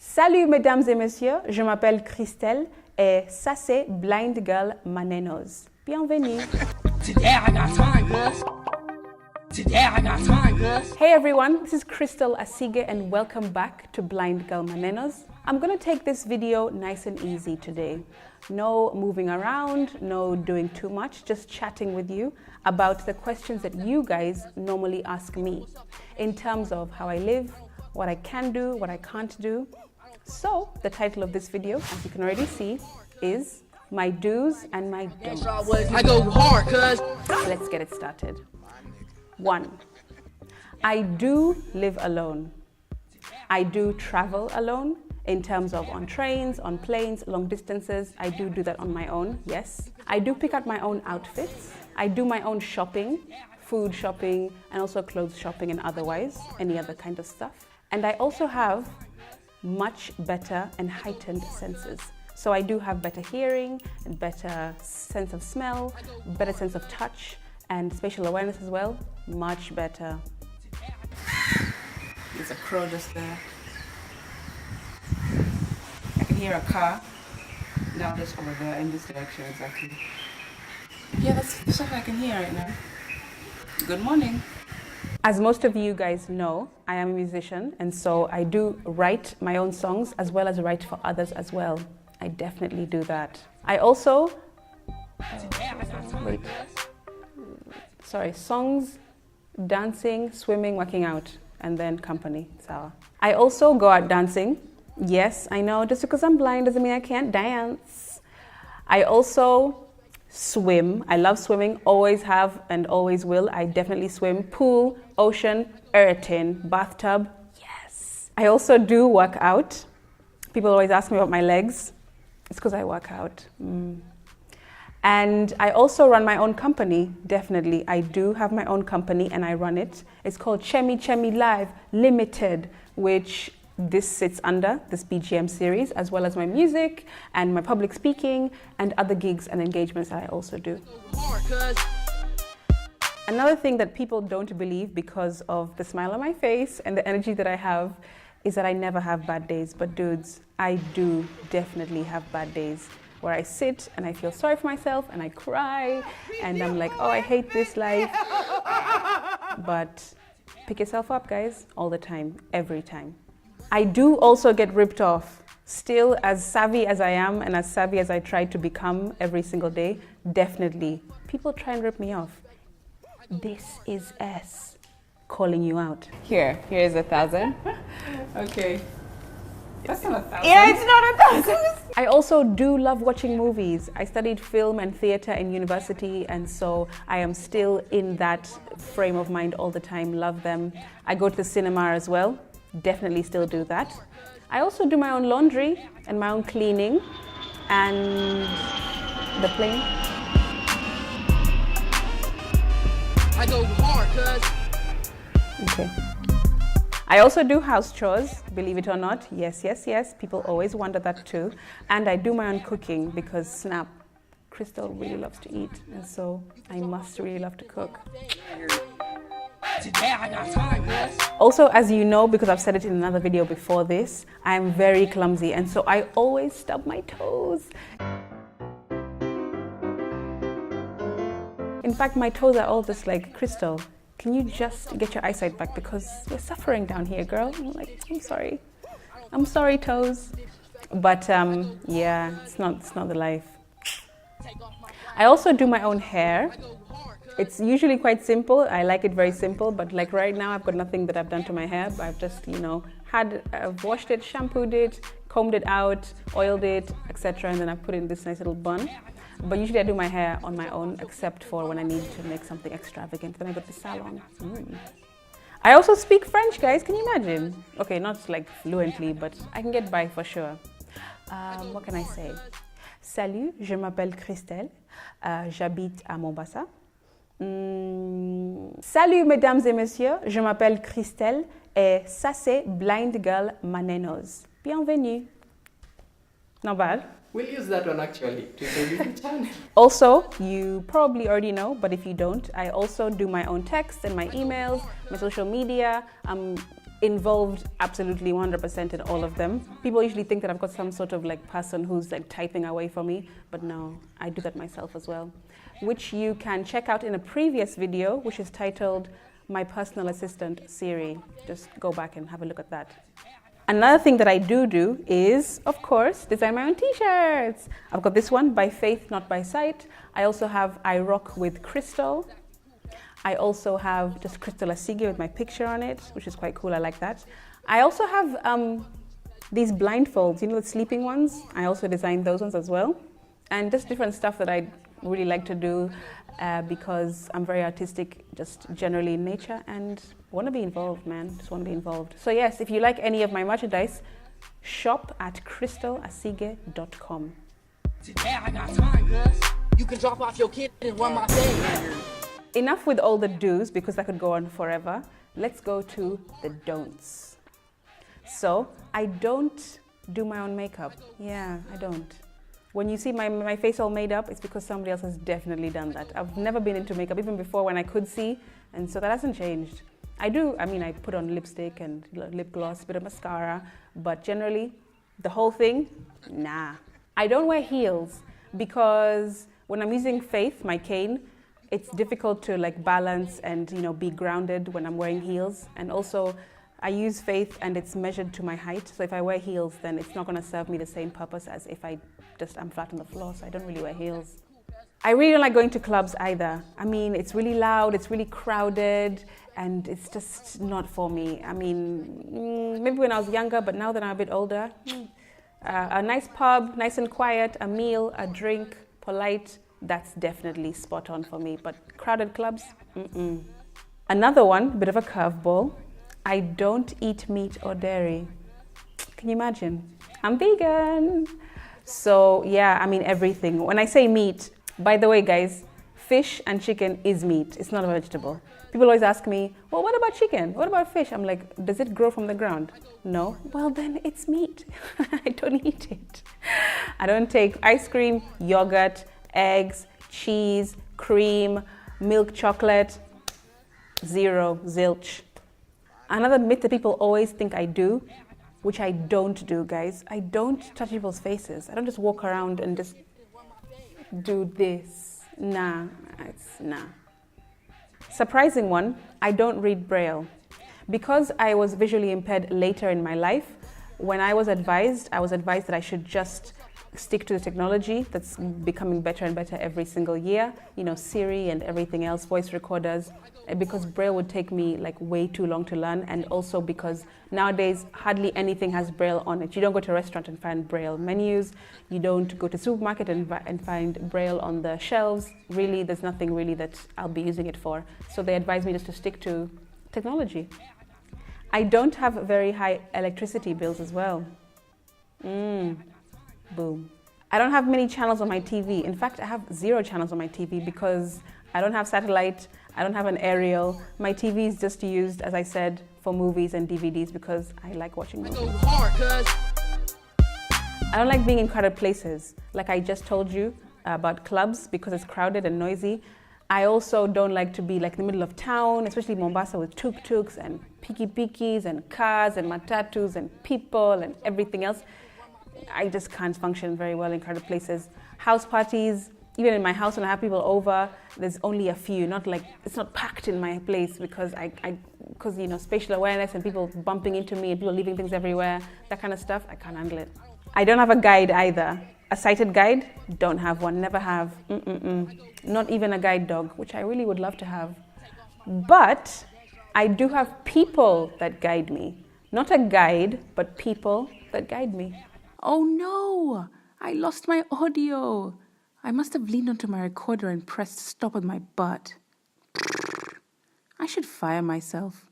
Salut mesdames et messieurs, je m'appelle Christelle et ça c'est Blind Girl Manenos. Bienvenue. Today I got time, cuz. Today I got time, cuz. Hey everyone, this is Crystal Asige and welcome back to Blind Girl Manenos. I'm gonna take this video nice and easy today. No moving around, no doing too much, just chatting with you about the questions that you guys normally ask me in terms of how I live, what I can do, what I can't do. So the title of this video, as you can already see, is my do's and my don'ts. I go hard, cuz. Let's get it started. 1. I do live alone. I do travel alone in terms of on trains, on planes, long distances. I do that on my own, yes. I do pick out my own outfits. I do my own shopping, food shopping, and also clothes shopping and otherwise, any other kind of stuff. And I also have much better and heightened senses. So I do have better hearing and better sense of smell, better sense of touch and spatial awareness as well, much better. There's a crow just there. I can hear a car. Now just over there in this direction exactly. Yeah, that's the stuff I can hear right now. Good morning. As most of you guys know, I am a musician, and so I do write my own songs as well as write for others as well. I definitely do that. I also, songs, dancing, swimming, working out, and then company, sawa. I also go out dancing. Yes, I know, just because I'm blind doesn't mean I can't dance. I also swim. I love swimming, always have and always will. I definitely swim. Pool, ocean, everything, bathtub, yes. I also do work out. People always ask me about my legs. It's because I work out. And I also run my own company, definitely. I do have my own company and I run it. It's called Chemi Live Limited, which this sits under, this BGM series, as well as my music and my public speaking and other gigs and engagements that I also do. Another thing that people don't believe because of the smile on my face and the energy that I have is that I never have bad days. But dudes, I do definitely have bad days where I sit and I feel sorry for myself and I cry and I'm like, oh, I hate this life. But pick yourself up, guys, all the time, every time. I do also get ripped off. Still, as savvy as I am and as savvy as I try to become every single day, definitely, people try and rip me off. This is S calling you out. Here's 1,000. Okay. That's not 1,000. Yeah, it's not 1,000. I also do love watching movies. I studied film and theater in university, and so I am still in that frame of mind all the time, love them. I go to the cinema as well. Definitely still do that. I also do my own laundry and my own cleaning and the plane. I go hard, cuz. Okay. I also do house chores, believe it or not. Yes, yes, yes. People always wonder that too. And I do my own cooking because snap, Crystal really loves to eat. And so I must really love to cook. Today I got time, cuz. Also, as you know, because I've said it in another video before this, I am very clumsy and so I always stub my toes. In fact, my toes are all just like, Crystal, can you just get your eyesight back because we're suffering down here, girl? I'm like, I'm sorry. I'm sorry, toes. But yeah, it's not the life. I also do my own hair. It's usually quite simple. I like it very simple, but like right now I've got nothing that I've done to my hair. But I've just, I've washed it, shampooed it, combed it out, oiled it, etc. And then I put it in this nice little bun. But usually I do my hair on my own, except for when I need to make something extravagant. Then I go to the salon. I also speak French, guys. Can you imagine? Okay, not like fluently, but I can get by for sure. What can I say? Salut, je m'appelle Christelle. J'habite à Mombasa. Salut mesdames et messieurs, je m'appelle Christelle et ça c'est Blind Girl Manenos. Bienvenue. Not bad. We'll use that one actually to the YouTube channel. Also, you probably already know, but if you don't, I also do my own text and my emails, my social media. I'm involved absolutely 100% in all of them. People usually think that I've got some sort of like person who's like typing away for me, but no, I do that myself as well, which you can check out in a previous video, which is titled My Personal Assistant Siri. Just go back and have a look at that. Another thing that I do is, of course, design my own t-shirts. I've got this one, By Faith, Not By Sight. I also have I Rock with Crystal. I also have just Crystal Asige with my picture on it, which is quite cool. I like that. I also have these blindfolds, you know, the sleeping ones. I also designed those ones as well. And just different stuff that I really like to do because I'm very artistic, just generally in nature, and want to be involved, man. Just want to be involved. So yes, if you like any of my merchandise, shop at crystalasige.com. Today I got time, cuz. You can drop off your kid and run my thing. Enough with all the do's, because that could go on forever. Let's go to the don'ts. So I don't do my own makeup. Yeah, I don't. When you see my face all made up, it's because somebody else has definitely done that. I've never been into makeup, even before when I could see, and so that hasn't changed. I put on lipstick and lip gloss, a bit of mascara, but generally, the whole thing, nah. I don't wear heels because when I'm using Faith, my cane, it's difficult to like balance and, you know, be grounded when I'm wearing heels. And also I use Faith and it's measured to my height. So if I wear heels, then it's not gonna serve me the same purpose as if I'm flat on the floor. So I don't really wear heels. I really don't like going to clubs either. I mean, it's really loud, it's really crowded, and it's just not for me. I mean, maybe when I was younger, but now that I'm a bit older, a nice pub, nice and quiet, a meal, a drink, polite, that's definitely spot on for me. But crowded clubs, Another one, a bit of a curveball. I don't eat meat or dairy. Can you imagine? I'm vegan. So yeah, I mean everything. When I say meat, by the way, guys, fish and chicken is meat. It's not a vegetable. People always ask me, well, what about chicken? What about fish? I'm like, does it grow from the ground? No. Well, then it's meat. I don't eat it. I don't take ice cream, yogurt, eggs, cheese, cream, milk chocolate, zero, zilch. Another myth that people always think I do, which I don't do, guys. I don't touch people's faces. I don't just walk around and just do this. Nah. Surprising one, I don't read Braille. Because I was visually impaired later in my life, when I was advised that I should just stick to the technology that's becoming better and better every single year, you know, Siri and everything else, voice recorders, because Braille would take me like way too long to learn, and also because nowadays hardly anything has Braille on it. You don't go to a restaurant and find Braille menus, you don't go to supermarket and find Braille on the shelves. Really, there's nothing really that I'll be using it for. So they advised me just to stick to technology. I don't have very high electricity bills as well. Boom. I don't have many channels on my TV. In fact, I have 0 channels on my TV because I don't have satellite, I don't have an aerial. My TV is just used, as I said, for movies and DVDs because I like watching movies. I don't like being in crowded places. Like I just told you about clubs because it's crowded and noisy. I also don't like to be like in the middle of town, especially Mombasa with tuk-tuks and piki-pikis and cars and matatus and people and everything else. I just can't function very well in crowded places. House parties, even in my house when I have people over, there's only a few, not like, it's not packed in my place because because you know, spatial awareness and people bumping into me and people leaving things everywhere, that kind of stuff, I can't handle it. I don't have a guide either. A sighted guide, don't have one, never have. Not even a guide dog, which I really would love to have. But I do have people that guide me. Not a guide, but people that guide me. Oh no, I lost my audio. I must have leaned onto my recorder and pressed stop with my butt. I should fire myself.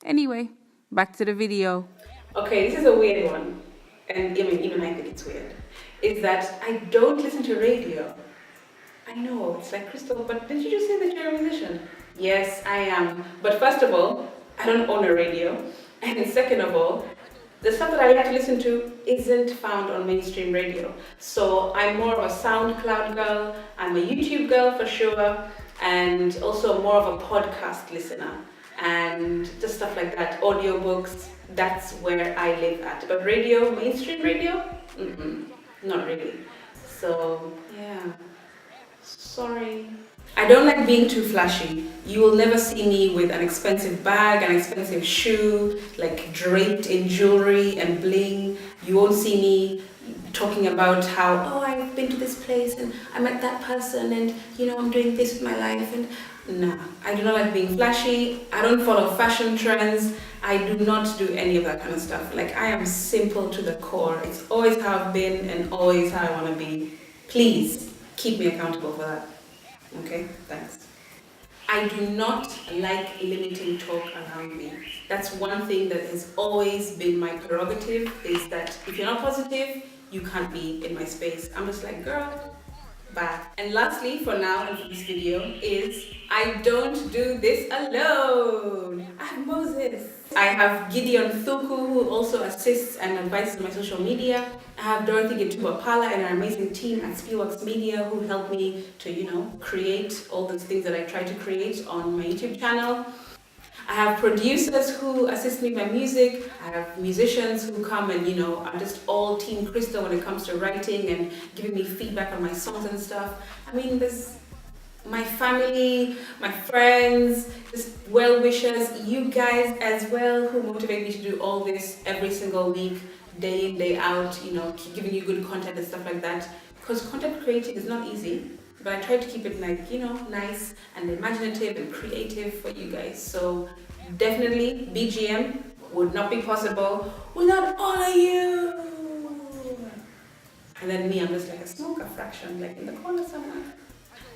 Anyway, back to the video. Okay, this is a weird one. And even I think it's weird. Is that I don't listen to radio. I know, it's like Crystal, but did you just say that you're a musician? Yes, I am. But first of all, I don't own a radio. And second of all, the stuff that I like to listen to isn't found on mainstream radio. So I'm more of a SoundCloud girl, I'm a YouTube girl for sure, and also more of a podcast listener. and just stuff like that. Audiobooks, that's where I live at. But radio, mainstream radio, not really. So yeah, sorry. I don't like being too flashy. You will never see me with an expensive bag, an expensive shoe, like draped in jewelry and bling. You won't see me talking about how, oh, I've been to this place and I met that person and, you know, I'm doing this with my life. And nah, I do not like being flashy. I don't follow fashion trends. I do not do any of that kind of stuff. Like, I am simple to the core. It's always how I've been and always how I want to be. Please keep me accountable for that. Okay, thanks. I do not like limiting talk around me. That's one thing that has always been my prerogative, is that if you're not positive, you can't be in my space. I'm just like, girl, bye. And lastly, for now and for this video, is I don't do this alone. I have Moses. I have Gideon Thuku, who also assists and advises on my social media. I have Dorothy Gitubapala and our amazing team at Spielworks Media, who helped me to, you know, create all those things that I try to create on my YouTube channel. I have producers who assist me with my music. I have musicians who come and, you know, are just all Team Crystal when it comes to writing and giving me feedback on my songs and stuff. I mean, there's my family, my friends, just well-wishers, you guys as well, who motivate me to do all this every single week, day in, day out, you know, keep giving you good content and stuff like that. Because content creating is not easy, but I try to keep it, like, you know, nice and imaginative and creative for you guys. So definitely BGM would not be possible without all of you. And then me, I'm just like a smoker fraction, like in the corner somewhere.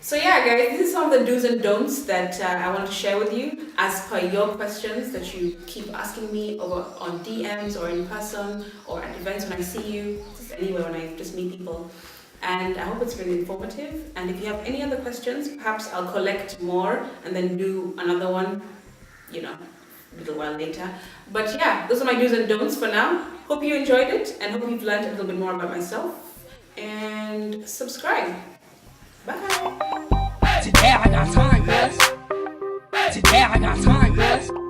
So yeah, guys, this is some of the do's and don'ts that I want to share with you as per your questions that you keep asking me over on DMs or in person or at events when I see you, just anywhere when I just meet people. And I hope it's been informative. And if you have any other questions, perhaps I'll collect more and then do another one, you know, a little while later. But yeah, those are my do's and don'ts for now. Hope you enjoyed it and hope you've learned a little bit more about myself. And subscribe. Bye. Today I got time, cuz. Today I got time, cuz.